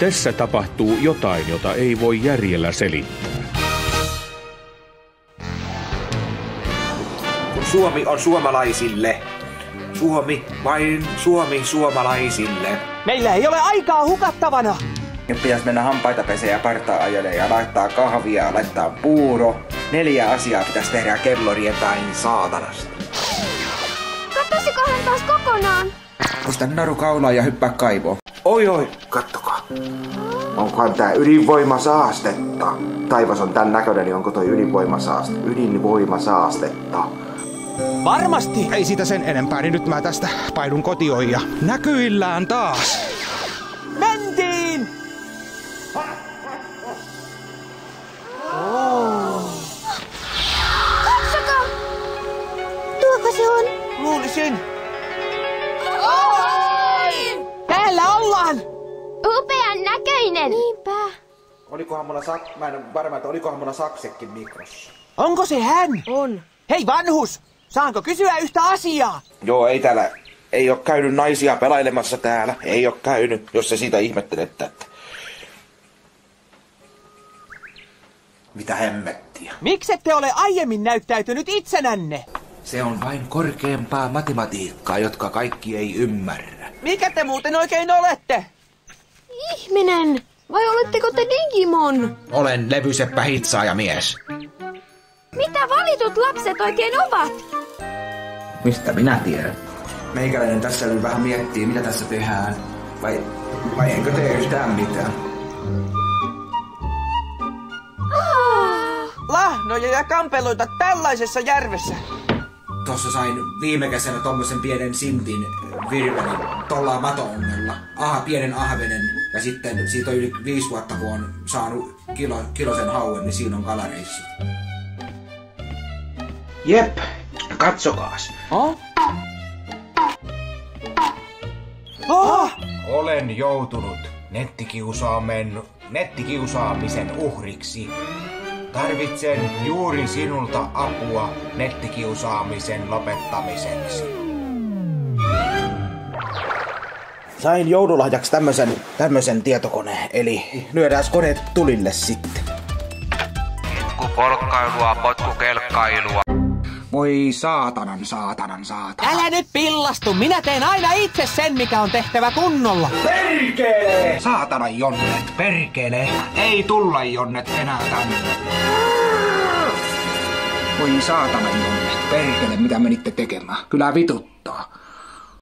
Tässä tapahtuu jotain, jota ei voi järjellä selittää. Kun Suomi on suomalaisille. Suomi, vain Suomi suomalaisille. Meillä ei ole aikaa hukattavana. Nyt pitäisi mennä hampaita pesee ja partaa ajelee ja laittaa kahvia ja laittaa puuro. 4 asiaa pitäisi tehdä kello riepäin saatanasta. Kattosikohan taas kokonaan? Pistä naru kaulaan ja hyppää kaivoon. Oi, kattokaa. Onkohan tää ydinvoimasaastetta? Taivas on tän näköinen, niin onko toi ydinvoimasaastetta? Varmasti. Ei siitä sen enempää, niin nyt mä tästä paidun kotioon ja näkyillään taas. Mentiin! Katsokaa! Tuoko se on? Luulisin. Oi! Täällä ollaan! Upean näköinen! Niinpä. Mä en ole varma, että olikohan mulla saksekin mikrossa. Onko se hän? On. Hei vanhus! Saanko kysyä yhtä asiaa? Joo, ei oo käynyt naisia pelailemassa täällä. Ei oo käynyt, jos se siitä ihmettelette, että... Mitä hemmettiä? Miksette ole aiemmin näyttäytynyt itsenänne? Se on vain korkeampaa matematiikkaa, jotka kaikki ei ymmärrä. Mikä te muuten oikein olette? Ihminen! Vai oletteko te Digimon? Olen levyseppä hitsaaja mies. Mitä valitut lapset oikein ovat? Mistä minä tiedän? Meikäläinen tässä nyt vähän miettii, mitä tässä tehdään. Vai enkö tee yhtään mitään? Lahnoja ja kampeloita tällaisessa järvessä. Tossa sain viime kesänä tommosen pienen sintin virvelin tollaa mato-ongella. Pienen ahvenen. Ja sitten siitä on yli 5 vuotta, kun on saanut kilosen hauen, niin siinä on kalareissu. Jep, katsokaas. Olen joutunut nettikiusaamisen uhriksi. Tarvitsen juuri sinulta apua nettikiusaamisen lopettamiseksi. Sain joululahjaksi tämmösen tietokoneen, eli lyödään koneet tulille sitten. Polkkailua, potkukelkkailua. Voi saatanan. Älä nyt pillastu, minä teen aina itse sen, mikä on tehtävä kunnolla. Perkele! Saatanan jonnet, perkele! Ei tulla jonnet enää tänne. Voi saatanan jonnet, perkele, mitä menitte tekemään? Kyllä vituttaa.